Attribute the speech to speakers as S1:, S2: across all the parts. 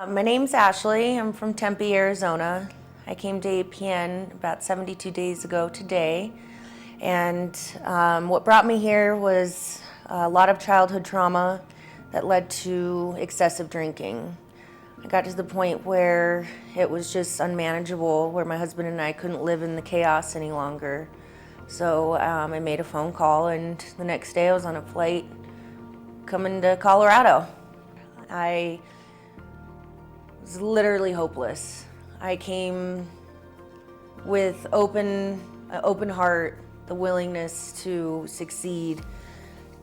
S1: My name's Ashley. I'm from Tempe, Arizona. I came to APN about 72 days ago today. And what brought me here was a lot of childhood trauma that led to excessive drinking. I got to the point where it was just unmanageable, where my husband and I couldn't live in the chaos any longer. So I made a phone call, and the next day I was on a flight coming to Colorado. I was literally hopeless. I came with an open heart, the willingness to succeed,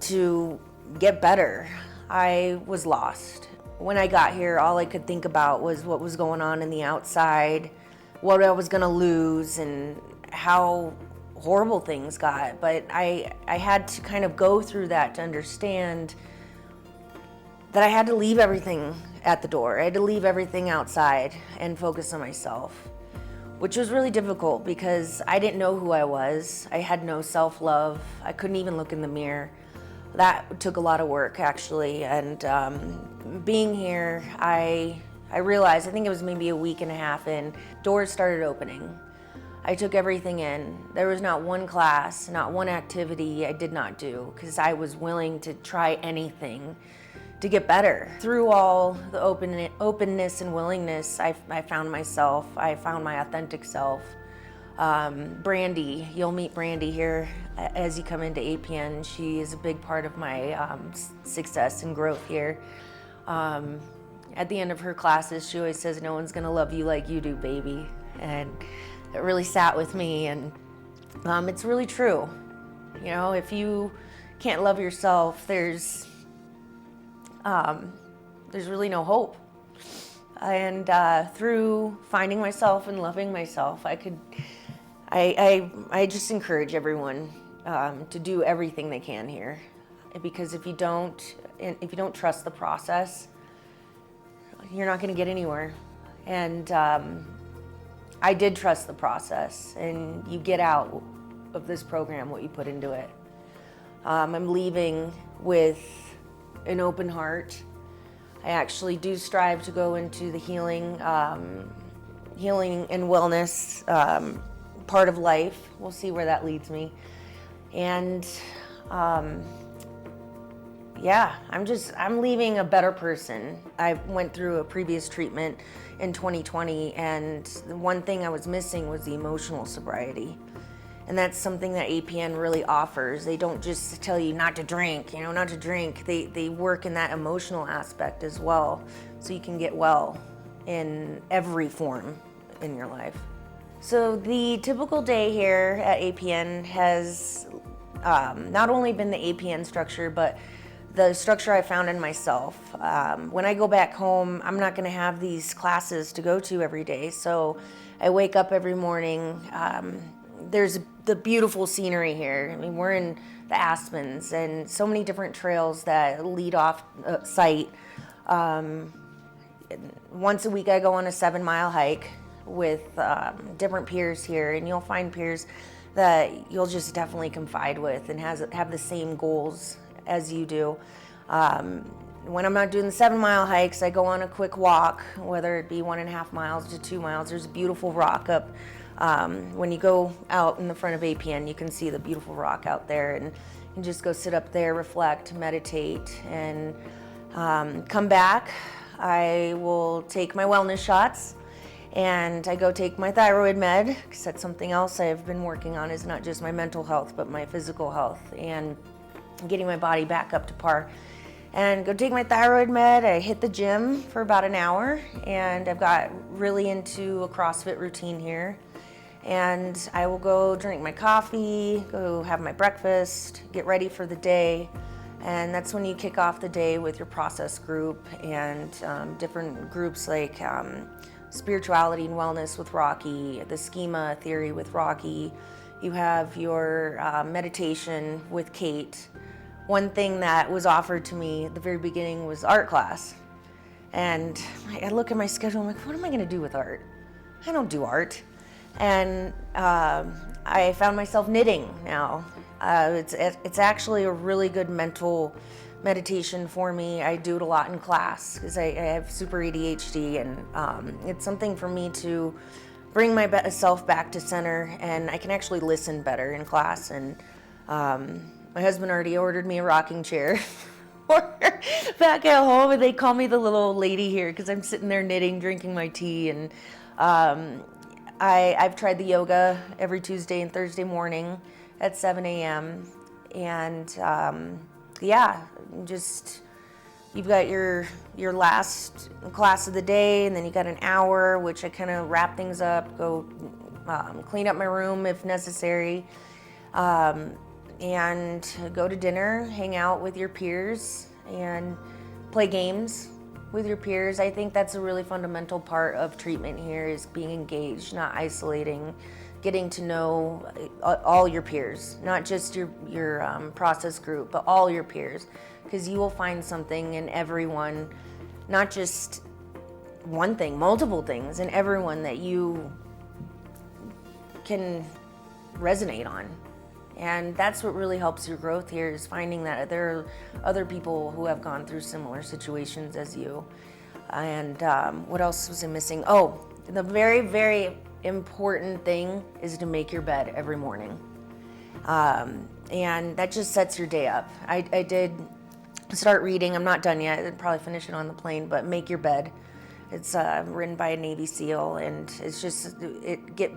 S1: to get better. I was lost. When I got here, all I could think about was what was going on in the outside, what I was gonna lose, and how horrible things got. But I had to kind of go through that to understand that I had to leave everything at the door. I had to leave everything outside and focus on myself, which was really difficult because I didn't know who I was. I had no self-love. I couldn't even look in the mirror. That took a lot of work, actually. And being here, I realized, I think it was maybe a week and a half in, doors started opening. I took everything in. There was not one class, not one activity I did not do because I was willing to try anything to get better. Through all the openness and willingness, I found myself. I found my authentic self. Brandy, you'll meet Brandy here as you come into APN. She is a big part of my success and growth here. At the end of her classes, she always says, "No one's gonna love you like you do, baby." And it really sat with me, and it's really true. You know, if you can't love yourself, there's really no hope. And through finding myself and loving myself, I just encourage everyone to do everything they can here, because if you don't trust the process, you're not going to get anywhere. And I did trust the process, and you get out of this program what you put into it. I'm leaving with an open heart. I actually do strive to go into the healing and wellness part of life. We'll see where that leads me. And yeah, I'm leaving a better person. I went through a previous treatment in 2020, and the one thing I was missing was the emotional sobriety. And that's something that APN really offers. They don't just tell you not to drink, not to drink. They work in that emotional aspect as well, so you can get well in every form in your life. So the typical day here at APN has not only been the APN structure, but the structure I found in myself. When I go back home, I'm not gonna have these classes to go to every day, so I wake up every morning. There's the beautiful scenery here. I mean, we're in the Aspens, and so many different trails that lead off site. Once a week I go on a 7-mile hike with different peers here, and you'll find peers that you'll just definitely confide with and have the same goals as you do. When I'm not doing the 7-mile hikes, I go on a quick walk, whether it be 1.5 miles to 2 miles. There's a beautiful rock up. When you go out in the front of APN, you can see the beautiful rock out there, and you can just go sit up there, reflect, meditate, and come back. I will take my wellness shots, and I go take my thyroid med, because that's something else I've been working on, is not just my mental health, but my physical health, and getting my body back up to par. And go take my thyroid med. I hit the gym for about an hour, and I've got really into a CrossFit routine here. And I will go drink my coffee, go have my breakfast, get ready for the day. And that's when you kick off the day with your process group and different groups like spirituality and wellness with Rocky, the schema theory with Rocky. You have your meditation with Kate. One thing that was offered to me at the very beginning was art class. And I look at my schedule, I'm like, what am I gonna do with art? I don't do art. And I found myself knitting now. It's actually a really good mental meditation for me. I do it a lot in class because I have super ADHD, and it's something for me to bring myself back to center, and I can actually listen better in class. And my husband already ordered me a rocking chair back at home, and they call me the little old lady here because I'm sitting there knitting, drinking my tea. And I've tried the yoga every Tuesday and Thursday morning at 7 a.m. And yeah, just you've got your last class of the day, and then you got an hour, which I kind of wrap things up, go clean up my room if necessary, and go to dinner, hang out with your peers, and play games with your peers. I think that's a really fundamental part of treatment here, is being engaged, not isolating, getting to know all your peers, not just your process group, but all your peers, because you will find something in everyone, not just one thing, multiple things in everyone that you can resonate on. And that's what really helps your growth here, is finding that there are other people who have gone through similar situations as you. And what else was I missing? Oh, the very, very important thing is to make your bed every morning. And that just sets your day up. I did start reading. I'm not done yet. I'd probably finish it on the plane, but Make Your Bed. It's written by a Navy SEAL, and it's just,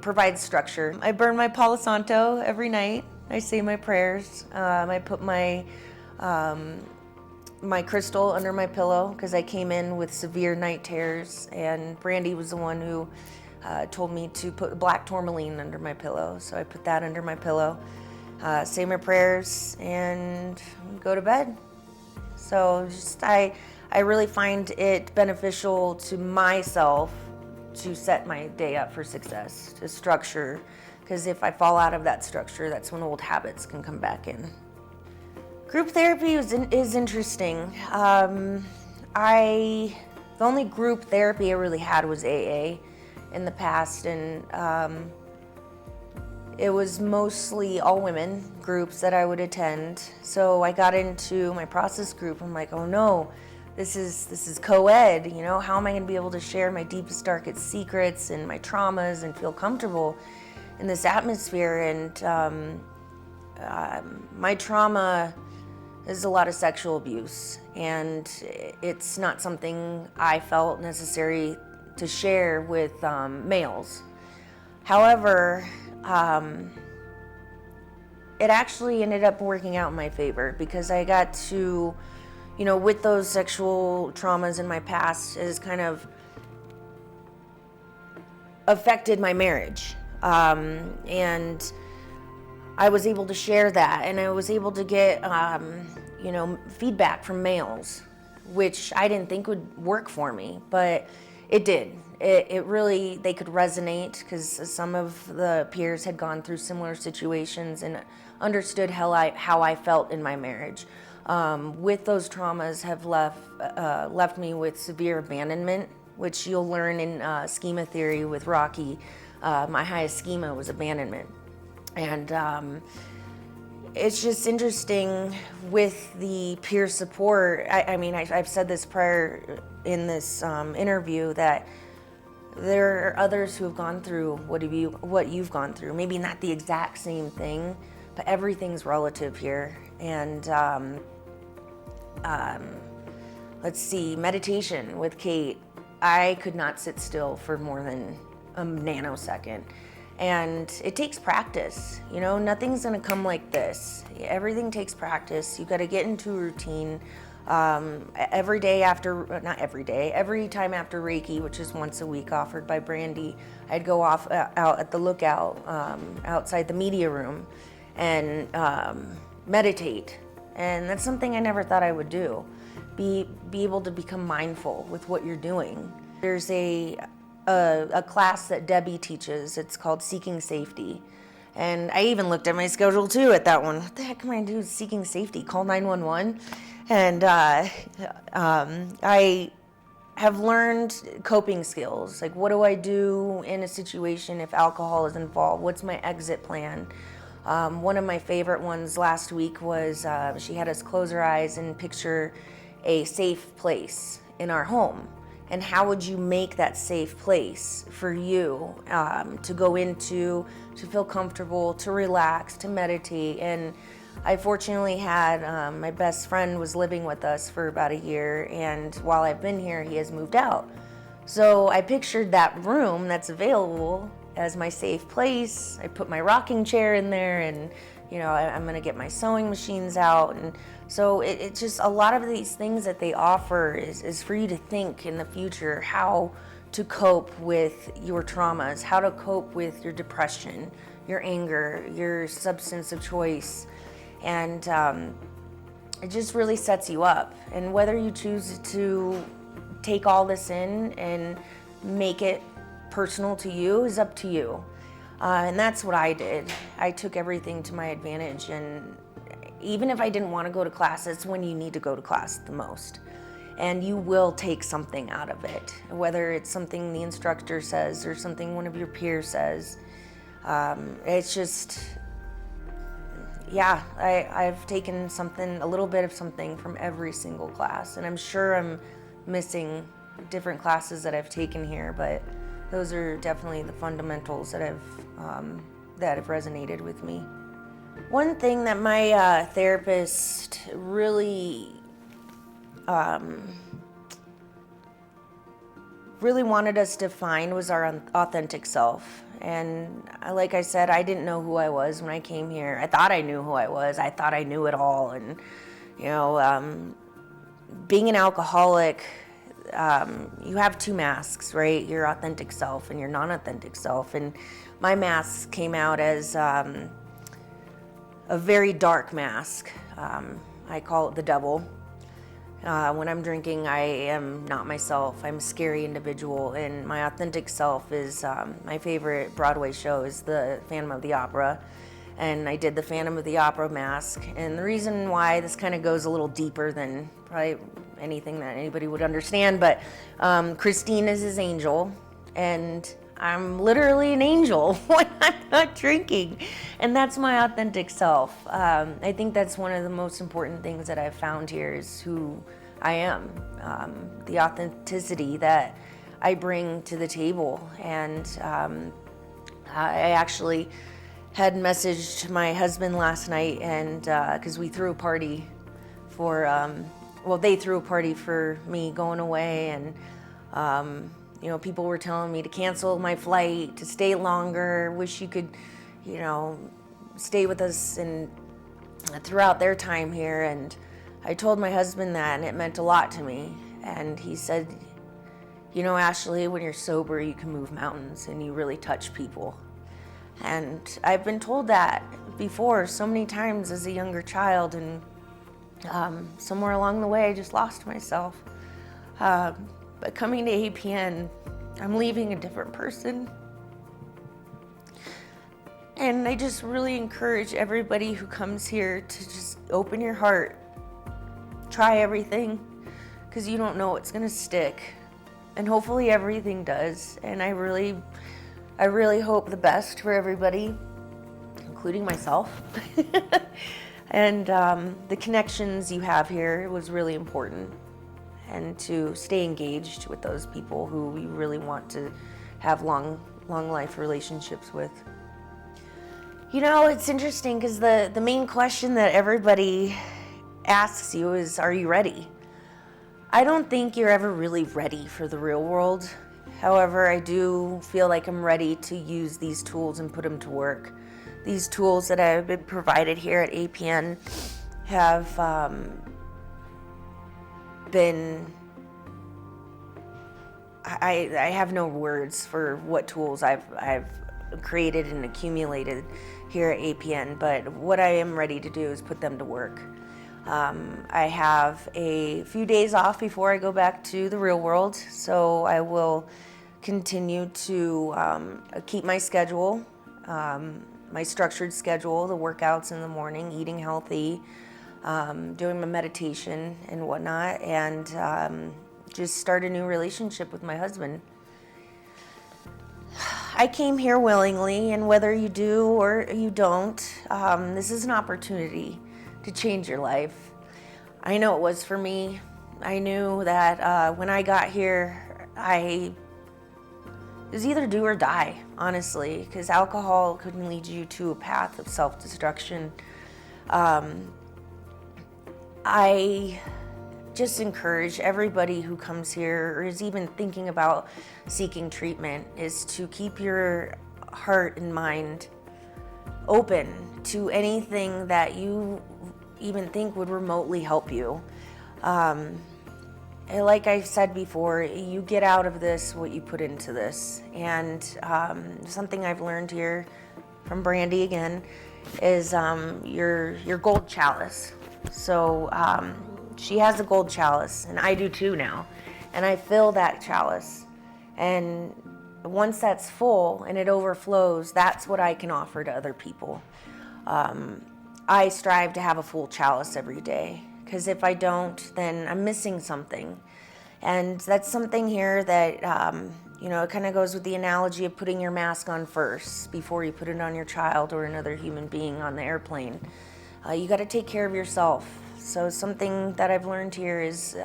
S1: provides structure. I burn my Palo Santo every night. I say my prayers. I put my crystal under my pillow because I came in with severe night terrors, and Brandy was the one who told me to put black tourmaline under my pillow. So I put that under my pillow, say my prayers, and go to bed. So just I really find it beneficial to myself to set my day up for success, to structure, because if I fall out of that structure, that's when old habits can come back in. Group therapy is interesting. The only group therapy I really had was AA in the past, and it was mostly all women groups that I would attend. So I got into my process group. I'm like, oh no, this is co-ed. You know, how am I going to be able to share my deepest, darkest secrets and my traumas and feel comfortable in this atmosphere? And my trauma is a lot of sexual abuse, and it's not something I felt necessary to share with males. However, it actually ended up working out in my favor, because I got to, you know, with those sexual traumas in my past, it has kind of affected my marriage. And I was able to share that, and I was able to get, you know, feedback from males, which I didn't think would work for me, but it did. It really, they could resonate, because some of the peers had gone through similar situations and understood how I felt in my marriage. With those traumas have left me with severe abandonment, which you'll learn in schema theory with Rocky. My highest schema was abandonment. And it's just interesting with the peer support. I mean, I've said this prior in this interview, that there are others who have gone through what you've gone through. Maybe not the exact same thing, but everything's relative here. And let's see, meditation with Kate. I could not sit still for more than a nanosecond. And it takes practice, you know, nothing's gonna come like this. Everything takes practice. You gotta get into a routine. Every time after Reiki, which is once a week offered by Brandy, I'd go out at the lookout outside the media room and meditate. And that's something I never thought I would do. Be able to become mindful with what you're doing. There's a class that Debbie teaches. It's called Seeking Safety. And I even looked at my schedule too at that one. What the heck am I gonna do? Seeking Safety, call 911. And I have learned coping skills. Like, what do I do in a situation if alcohol is involved? What's my exit plan? One of my favorite ones last week was she had us close our eyes and picture a safe place in our home. And how would you make that safe place for you to go into, to feel comfortable, to relax, to meditate? And I fortunately had my best friend was living with us for about a year, and while I've been here, he has moved out. So I pictured that room that's available as my safe place. I put my rocking chair in there, and I'm gonna get my sewing machines out. And so it's just a lot of these things that they offer is for you to think in the future how to cope with your traumas, how to cope with your depression, your anger, your substance of choice. And it just really sets you up. And whether you choose to take all this in and make it personal to you is up to you. And that's what I did. I took everything to my advantage. And even if I didn't want to go to class, it's when you need to go to class the most. And you will take something out of it, whether it's something the instructor says or something one of your peers says. It's just, yeah, I've taken something, a little bit of something from every single class. And I'm sure I'm missing different classes that I've taken here, but those are definitely the fundamentals that have resonated with me. One thing that my therapist really wanted us to find was our authentic self. And like I said, I didn't know who I was when I came here. I thought I knew who I was. I thought I knew it all. And, being an alcoholic, you have two masks, right? Your authentic self and your non-authentic self. And my mask came out as a very dark mask. I call it the devil. When I'm drinking, I am not myself. I'm a scary individual, and my authentic self is my favorite Broadway show is the Phantom of the Opera. And I did the Phantom of the Opera mask. And the reason why this kind of goes a little deeper than probably anything that anybody would understand, but Christine is his angel, and I'm literally an angel when I'm not drinking. And that's my authentic self. I think that's one of the most important things that I've found here is who I am, the authenticity that I bring to the table. And I actually had messaged my husband last night, and because we threw a party for, they threw a party for me going away, and people were telling me to cancel my flight, to stay longer, wish you could, stay with us and throughout their time here. And I told my husband that, and it meant a lot to me. And he said, Ashley, when you're sober, you can move mountains and you really touch people. And I've been told that before so many times as a younger child, and somewhere along the way, I just lost myself. But coming to APN, I'm leaving a different person. And I just really encourage everybody who comes here to just open your heart, try everything, because you don't know what's gonna stick. And hopefully everything does. And I really hope the best for everybody, including myself. And the connections you have here was really important. And to stay engaged with those people who we really want to have long life relationships with. It's interesting because the main question that everybody asks you is, are you ready? I don't think you're ever really ready for the real world. However, I do feel like I'm ready to use these tools and put them to work. These tools that I've been provided here at APN have been, I have no words for what tools I've created and accumulated here at APN, but what I am ready to do is put them to work. I have a few days off before I go back to the real world, so I will continue to keep my schedule, my structured schedule, the workouts in the morning, eating healthy, doing my meditation and whatnot, and just start a new relationship with my husband. I came here willingly, and whether you do or you don't, this is an opportunity to change your life. I know it was for me. I knew that when I got here, it was either do or die, honestly, because alcohol could lead you to a path of self-destruction. I just encourage everybody who comes here or is even thinking about seeking treatment is to keep your heart and mind open to anything that you even think would remotely help you. Like I said before, you get out of this what you put into this. And something I've learned here from Brandy again is your gold chalice. So she has a gold chalice, and I do too now. And I fill that chalice. And once that's full and it overflows, that's what I can offer to other people. I strive to have a full chalice every day, because if I don't, then I'm missing something. And that's something here that, it kind of goes with the analogy of putting your mask on first before you put it on your child or another human being on the airplane. You got to take care of yourself. So something that I've learned here is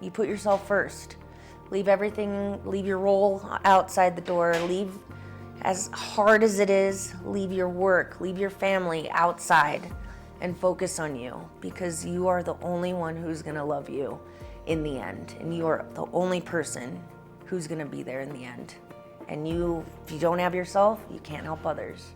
S1: you put yourself first. Leave everything, leave your role outside the door, leave as hard as it is, leave your work, leave your family outside and focus on you, because you are the only one who's gonna love you in the end. And you are the only person who's gonna be there in the end. And if you don't have yourself, you can't help others.